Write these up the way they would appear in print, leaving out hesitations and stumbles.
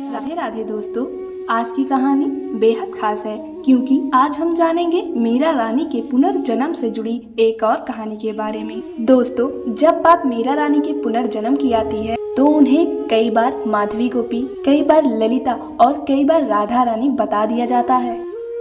राधे राधे दोस्तों, आज की कहानी बेहद खास है क्योंकि आज हम जानेंगे मीरा रानी के पुनर्जन्म से जुड़ी एक और कहानी के बारे में। दोस्तों, जब बात मीरा रानी के पुनर्जन्म की आती है तो उन्हें कई बार माधवी गोपी, कई बार ललिता और कई बार राधा रानी बता दिया जाता है।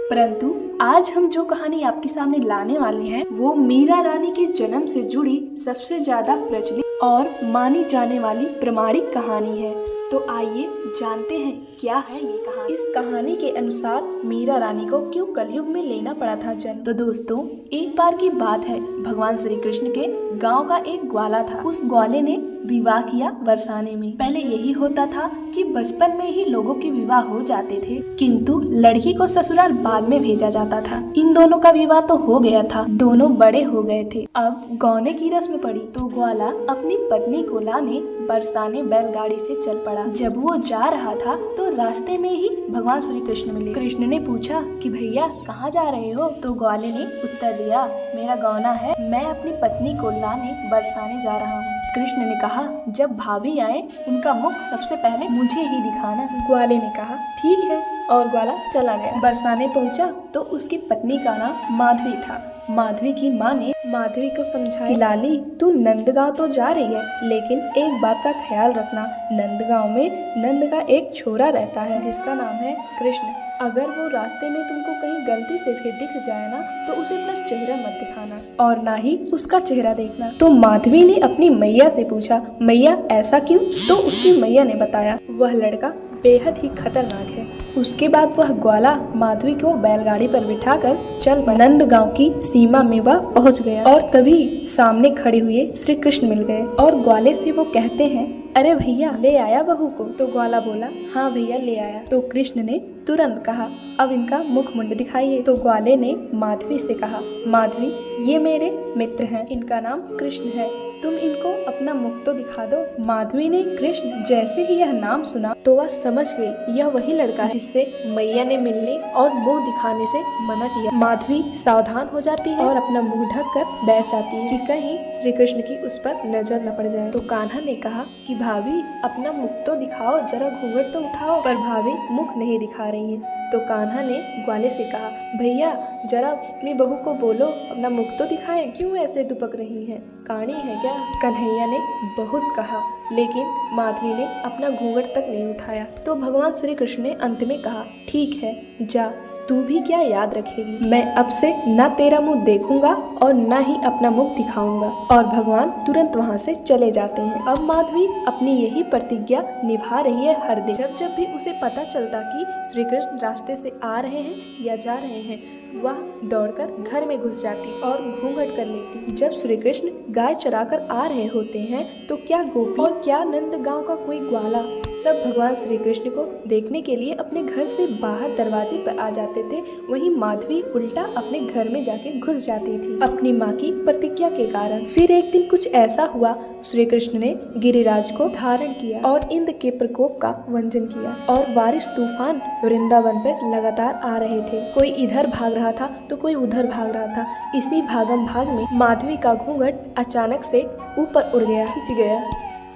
परंतु आज हम जो कहानी आपके सामने लाने वाले हैं वो मीरा रानी के जन्म से जुड़ी सबसे ज्यादा प्रचलित और मानी जाने वाली प्रमाणिक कहानी है। तो आइए जानते हैं क्या है ये कहानी। इस कहानी के अनुसार मीरा रानी को क्यों कलयुग में लेना पड़ा था जन्म। तो दोस्तों, एक बार की बात है, भगवान श्री कृष्ण के गांव का एक ग्वाला था। उस ग्वाले ने विवाह किया बरसाने में। पहले यही होता था कि बचपन में ही लोगों के विवाह हो जाते थे, किंतु लड़की को ससुराल बाद में भेजा जाता था। इन दोनों का विवाह तो हो गया था, दोनों बड़े हो गए थे। अब गौने की रस्म पड़ी तो ग्वाला अपनी पत्नी को लाने बरसाने बैलगाड़ी से चल पड़ा। जब वो जा रहा था तो रास्ते में ही भगवान श्री कृष्ण मिले। कृष्ण ने पूछा कि भैया कहाँ जा रहे हो। तो ग्वाले ने उत्तर दिया, मेरा गौना है, मैं अपनी पत्नी को लाने बरसाने जा रहा हूँ। कृष्ण ने कहा, जब भाभी आए उनका मुख सबसे पहले मुझे ही दिखाना। ग्वाले ने कहा ठीक है, और ग्वाला चला गया। बरसाने पहुंचा तो उसकी पत्नी का नाम माधवी था। माधवी की माँ ने माधवी को समझाया, लाली तू नंदगांव तो जा रही है, लेकिन एक बात का ख्याल रखना, नंदगांव में नंद का एक छोरा रहता है जिसका नाम है कृष्ण। अगर वो रास्ते में तुमको कहीं गलती से भी दिख जाए ना तो उसे अपना चेहरा मत दिखाना और ना ही उसका चेहरा देखना। तो माधवी ने अपनी मैया से पूछा, मैया ऐसा क्यों? तो उसकी मैया ने बताया, वह लड़का बेहद ही खतरनाक है। उसके बाद वह ग्वाला माधवी को बैलगाड़ी पर बिठाकर चल पड़ा। नंदगांव की सीमा में वह पहुंच गया और तभी सामने खड़े हुए श्री कृष्ण मिल गए और ग्वाले से वो कहते हैं, अरे भैया ले आया बहू को? तो ग्वाला बोला, हाँ भैया ले आया। तो कृष्ण ने तुरंत कहा, अब इनका मुख मुंड दिखाइए। तो ग्वाले ने माधवी से कहा, माधवी ये मेरे मित्र हैं, इनका नाम कृष्ण है, तुम इनको अपना मुख तो दिखा दो। माधवी ने कृष्ण जैसे ही यह नाम सुना तो वह समझ गई यह वही लड़का है जिससे मैया ने मिलने और मुंह दिखाने से मना किया। माधवी सावधान हो जाती है और अपना मुंह ढक कर बैठ जाती है कि कहीं श्री कृष्ण की उस पर नजर न पड़ जाए। तो कान्हा ने कहा कि भाभी अपना मुख तो दिखाओ, जरा घूंघट तो उठाओ। पर भाभी मुख नहीं दिखा रही है। तो कान्हा ने ग्वाले से कहा, भैया जरा अपनी बहू को बोलो अपना मुख तो दिखाएं, क्यों ऐसे दुपक रही हैं, काणी है क्या? कन्हैया ने बहुत कहा लेकिन माधवी ने अपना घूंघट तक नहीं उठाया। तो भगवान श्री कृष्ण ने अंत में कहा, ठीक है जा, तू भी क्या याद रखेगी, मैं अब से न तेरा मुंह देखूंगा और न ही अपना मुख दिखाऊंगा। और भगवान तुरंत वहां से चले जाते हैं। अब माधवी अपनी यही प्रतिज्ञा निभा रही है हर दिन। जब जब भी उसे पता चलता कि श्री कृष्ण रास्ते से आ रहे हैं या जा रहे हैं, वह दौड़कर घर में घुस जाती और घूंघट कर लेती। जब श्री कृष्ण गाय चराकर आ रहे होते हैं तो क्या गोपी और क्या नंदगांव का कोई ग्वाला सब भगवान श्री कृष्ण को देखने के लिए अपने घर से बाहर दरवाजे पर आ जाते थे। वहीं माधवी उल्टा अपने घर में जाके घुस जाती थी अपनी माँ की प्रतिज्ञा के कारण। फिर एक दिन कुछ ऐसा हुआ, श्री कृष्ण ने गिरिराज को धारण किया और इंद्र के प्रकोप का वंजन किया और बारिश तूफान वृंदावन पर लगातार आ रहे थे। कोई इधर भाग रहा था तो कोई उधर भाग रहा था। इसी भागम भाग में माधवी का घूंघट अचानक से ऊपर उड़ गया, खिंच गया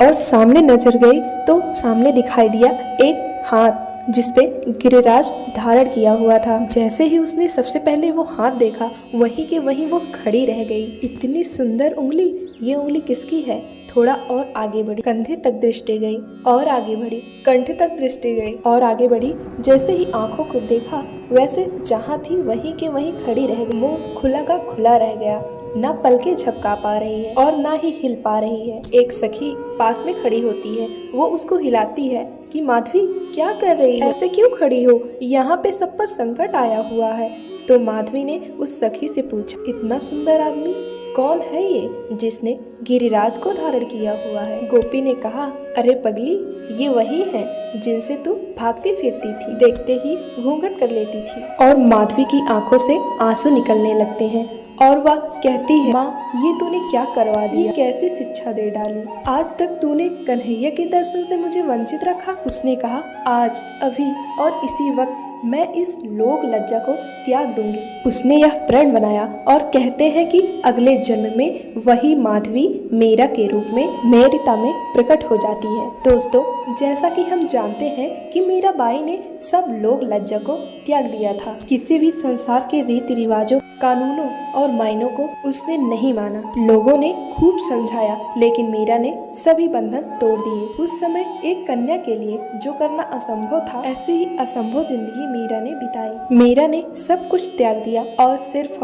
और सामने नजर गई तो सामने दिखाई दिया एक हाथ जिसपे गिरिराज धारण किया हुआ था। जैसे ही उसने सबसे पहले वो हाथ देखा वहीं के वहीं वो खड़ी रह गई। इतनी सुंदर उंगली, ये उंगली किसकी है? थोड़ा और आगे बढ़ी, कंधे तक दृष्टि गई और आगे बढ़ी, कंठ तक दृष्टि गई और आगे बढ़ी। जैसे ही आंखों को देखा वैसे जहाँ थी वहीं के वहीं खड़ी रह गई। मुंह खुला का खुला रह गया, ना पलके झपका पा रही है और ना ही हिल पा रही है। एक सखी पास में खड़ी होती है, वो उसको हिलाती है कि माधवी क्या कर रही है, ऐसे क्यों खड़ी हो, यहाँ पे सब पर संकट आया हुआ है। तो माधवी ने उस सखी से पूछा, इतना सुंदर आदमी कौन है ये जिसने गिरिराज को धारण किया हुआ है? गोपी ने कहा, अरे पगली ये वही है जिनसे तू भागती फिरती थी, देखते ही घूंघट कर लेती थी। और माधवी की आंखों से आंसू निकलने लगते हैं और वह कहती है, माँ ये तूने क्या करवा दिया, कैसी शिक्षा दे डाली, आज तक तूने कन्हैया के दर्शन से मुझे वंचित रखा। उसने कहा, आज अभी और इसी वक्त मैं इस लोक लज्जा को त्याग दूंगी। उसने यह प्रण बनाया और कहते हैं कि अगले जन्म में वही माधवी मीरा के रूप में मेरिता में प्रकट हो जाती है। दोस्तों, जैसा कि हम जानते हैं कि मीराबाई ने सब लोक लज्जा को त्याग दिया था। किसी भी संसार के रीति रिवाजों, कानूनों और मायनों को उसने नहीं माना। लोगों ने खूब समझाया, लेकिन मीरा ने सभी बंधन तोड़ दिए। उस समय एक कन्या के लिए जो करना असंभव था, ऐसी ही असंभव जिंदगी मीरा ने बिताई। मीरा ने सब कुछ त्याग दिया और सिर्फ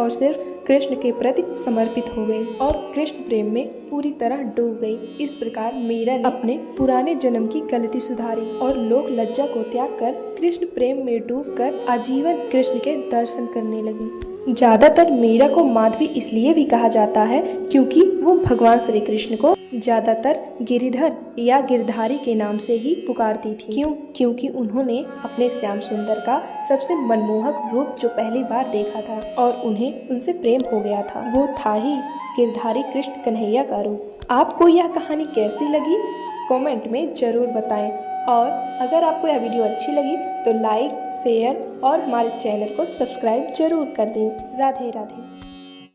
कृष्ण के प्रति समर्पित हो गई और कृष्ण प्रेम में पूरी तरह डूब गई। इस प्रकार मीरा ने अपने पुराने जन्म की गलती सुधारी और लोक लज्जा को त्याग कर कृष्ण प्रेम में डूबकर आजीवन कृष्ण के दर्शन करने लगी। ज्यादातर मीरा को माधवी इसलिए भी कहा जाता है क्योंकि वो भगवान श्री कृष्ण को ज्यादातर गिरिधर या गिरधारी के नाम से ही पुकारती थी। क्योंकि उन्होंने अपने श्याम सुंदर का सबसे मनमोहक रूप जो पहली बार देखा था और उन्हें उनसे प्रेम हो गया था, वो था ही गिरधारी कृष्ण कन्हैया का रूप। आपको यह कहानी कैसी लगी कमेंट में जरूर बताएं और अगर आपको यह वीडियो अच्छी लगी तो लाइक, शेयर और हमारे चैनल को सब्सक्राइब जरूर कर दें। राधे राधे।